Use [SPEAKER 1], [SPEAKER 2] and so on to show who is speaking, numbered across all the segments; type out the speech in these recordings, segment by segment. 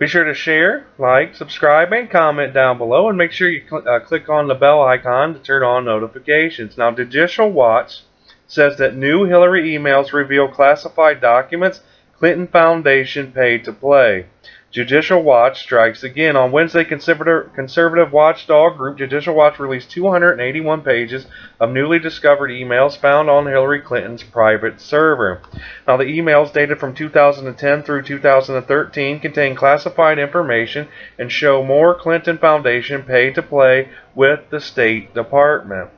[SPEAKER 1] Be sure to share, like, subscribe, and comment down below, and make sure you click on the bell icon to turn on notifications. Now, Judicial Watch says that new Hillary emails reveal classified documents. Clinton Foundation paid to play. Judicial Watch strikes again. On Wednesday, conservative watchdog group Judicial Watch released 281 pages of newly discovered emails found on Hillary Clinton's private server. Now, the emails dated from 2010 through 2013 contain classified information and show more Clinton Foundation paid to play with the State Department.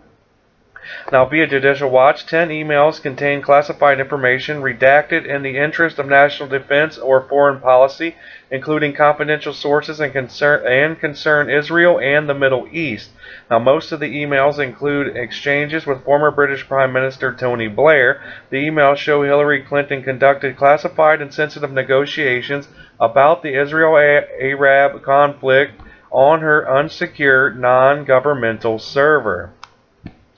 [SPEAKER 1] Now, via Judicial Watch, 10 emails contain classified information redacted in the interest of national defense or foreign policy, including confidential sources and concern Israel and the Middle East. Now, most of the emails include exchanges with former British Prime Minister Tony Blair. The emails show Hillary Clinton conducted classified and sensitive negotiations about the Israel-Arab conflict on her unsecured, non-governmental server.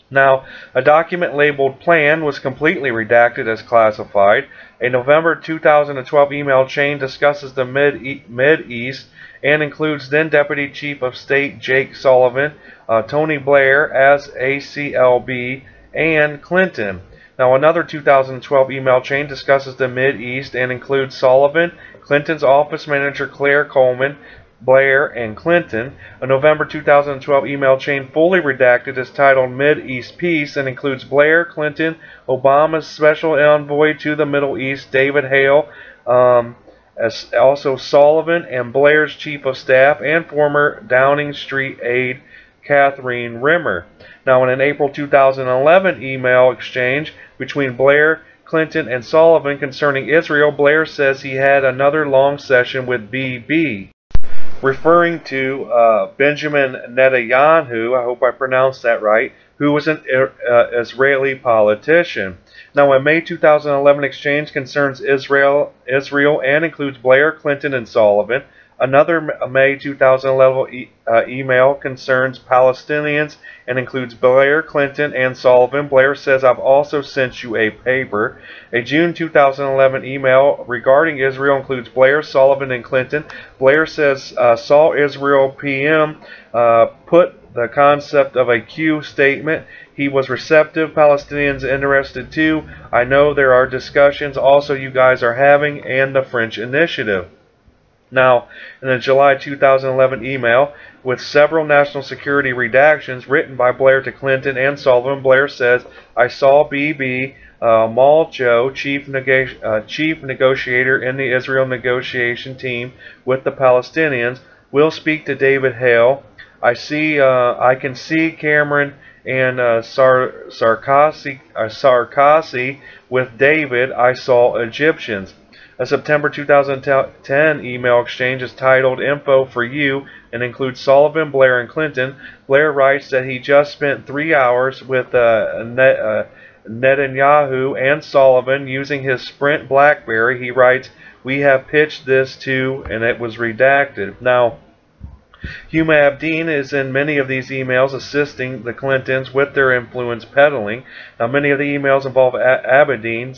[SPEAKER 1] Now, a document labeled Plan was completely redacted as classified. A November 2012 email chain discusses the Mid-East and includes then Deputy Chief of State Jake Sullivan, Tony Blair as ACLB, and Clinton. Now, another 2012 email chain discusses the Mid-East and includes Sullivan, Clinton's office manager Claire Coleman, Blair, and Clinton. A November 2012 email chain fully redacted is titled Mid-East Peace and includes Blair, Clinton, Obama's special envoy to the Middle East, David Hale, as also Sullivan, and Blair's chief of staff and former Downing Street aide Catherine Rimmer. Now, in an April 2011 email exchange between Blair, Clinton, and Sullivan concerning Israel, Blair says he had another long session with BB. Referring to Benjamin Netanyahu, I hope I pronounced that right, who was an Israeli politician. Now, a May 2011 exchange concerns Israel and includes Blair, Clinton, and Sullivan. Another May 2011 email concerns Palestinians and includes Blair, Clinton, and Sullivan. Blair says, "I've also sent you a paper." A June 2011 email regarding Israel includes Blair, Sullivan, and Clinton. Blair says, saw Israel PM put the concept of a Q statement. He was receptive. Palestinians interested too. I know there are discussions also you guys are having, and the French initiative. Now, in a July 2011 email with several national security redactions written by Blair to Clinton and Sullivan, Blair says, "I saw BB Malcho, chief negotiator in the Israel negotiation team with the Palestinians. We'll speak to David Hale. I can see Cameron and Sarkozy with David. I saw Egyptians." A September 2010 email exchange is titled Info for You and includes Sullivan, Blair, and Clinton. Blair writes that he just spent 3 hours with Netanyahu and Sullivan using his Sprint BlackBerry. He writes, "We have pitched this to," and it was redacted. Now, Huma Abedin is in many of these emails assisting the Clintons with their influence peddling. Now, many of the emails involve Abedin,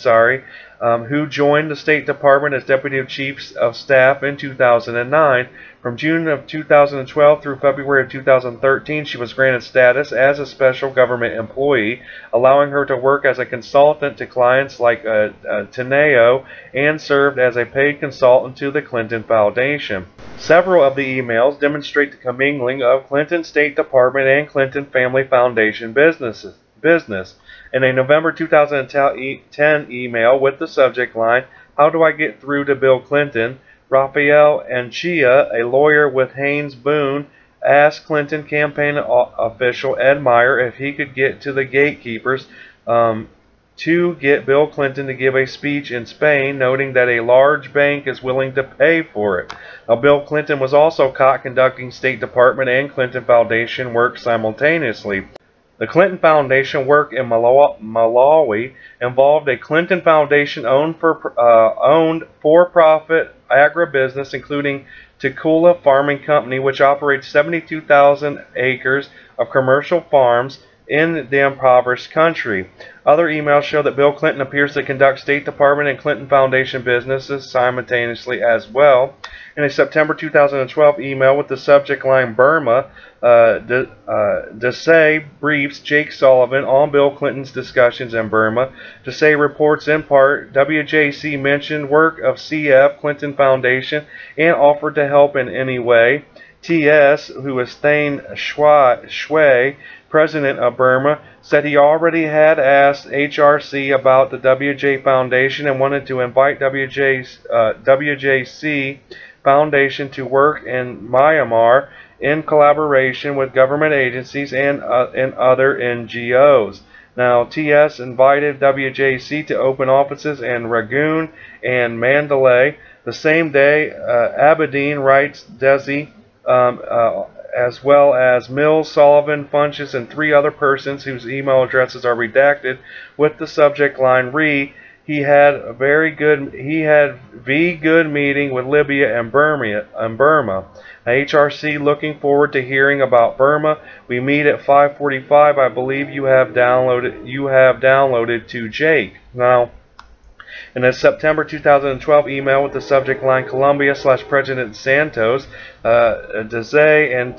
[SPEAKER 1] who joined the State Department as Deputy Chief of Staff in 2009. From June of 2012 through February of 2013, she was granted status as a special government employee, allowing her to work as a consultant to clients like Teneo, and served as a paid consultant to the Clinton Foundation. Several of the emails demonstrate the commingling of Clinton State Department and Clinton Family Foundation business. In a November 2010 email with the subject line, "How do I get through to Bill Clinton?" Raphael Anchia, a lawyer with Haynes Boone, asked Clinton campaign official Ed Meyer if he could get to the gatekeepers to get Bill Clinton to give a speech in Spain, noting that a large bank is willing to pay for it. Now, Bill Clinton was also caught conducting State Department and Clinton Foundation work simultaneously. The Clinton Foundation work in Malawi involved a Clinton Foundation owned for-profit agribusiness, including Tukula Farming Company, which operates 72,000 acres of commercial farms in the impoverished country. Other emails show that Bill Clinton appears to conduct State Department and Clinton Foundation businesses simultaneously as well. In a September 2012 email with the subject line Burma, Desai briefs Jake Sullivan on Bill Clinton's discussions in Burma. Desai reports in part, WJC mentioned work of CF, Clinton Foundation, and offered to help in any way. TS, who is Thane Shui, president of Burma, said he already had asked HRC about the WJ Foundation and wanted to invite WJC Foundation to work in Myanmar in collaboration with government agencies and other NGOs. Now, TS invited WJC to open offices in Rangoon and Mandalay. The same day, Aberdeen writes Desi, as well as Mills, Sullivan, Funches, and 3 other persons whose email addresses are redacted, with the subject line he had a very good meeting with Libya and Burma. HRC looking forward to hearing about Burma. We meet at 5:45. I believe you have downloaded to Jake. Now, in a September 2012 email with the subject line Colombia/President Santos, Desai and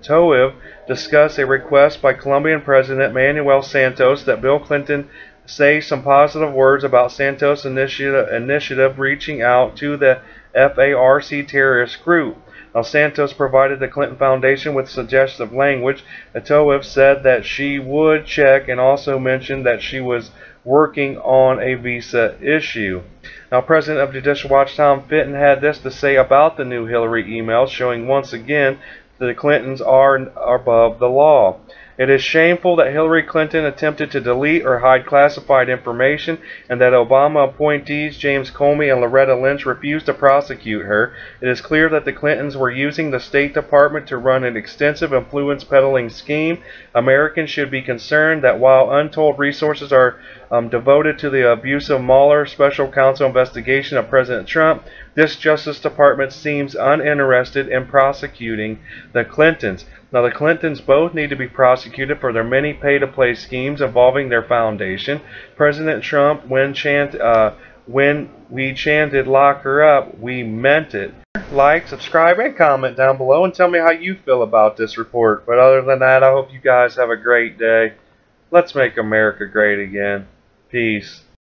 [SPEAKER 1] Toiv discuss a request by Colombian President Manuel Santos that Bill Clinton say some positive words about Santos' initiative reaching out to the FARC terrorist group. Now, Santos provided the Clinton Foundation with suggestive language. Toiv said that she would check and also mentioned that she was working on a visa issue. Now, President of Judicial Watch Tom Fitton had this to say about the new Hillary emails, showing once again that the Clintons are above the law. It is shameful that Hillary Clinton attempted to delete or hide classified information and that Obama appointees James Comey and Loretta Lynch refused to prosecute her. It is clear that the Clintons were using the State Department to run an extensive influence peddling scheme. Americans should be concerned that while untold resources are devoted to the abuse of Mueller special counsel investigation of President Trump, this Justice Department seems uninterested in prosecuting the Clintons. Now, the Clintons both need to be prosecuted for their many pay-to-play schemes involving their foundation. President Trump, when we chanted "lock her up," we meant it. Like, subscribe, and comment down below and tell me how you feel about this report. But other than that, I hope you guys have a great day. Let's make America great again. Peace.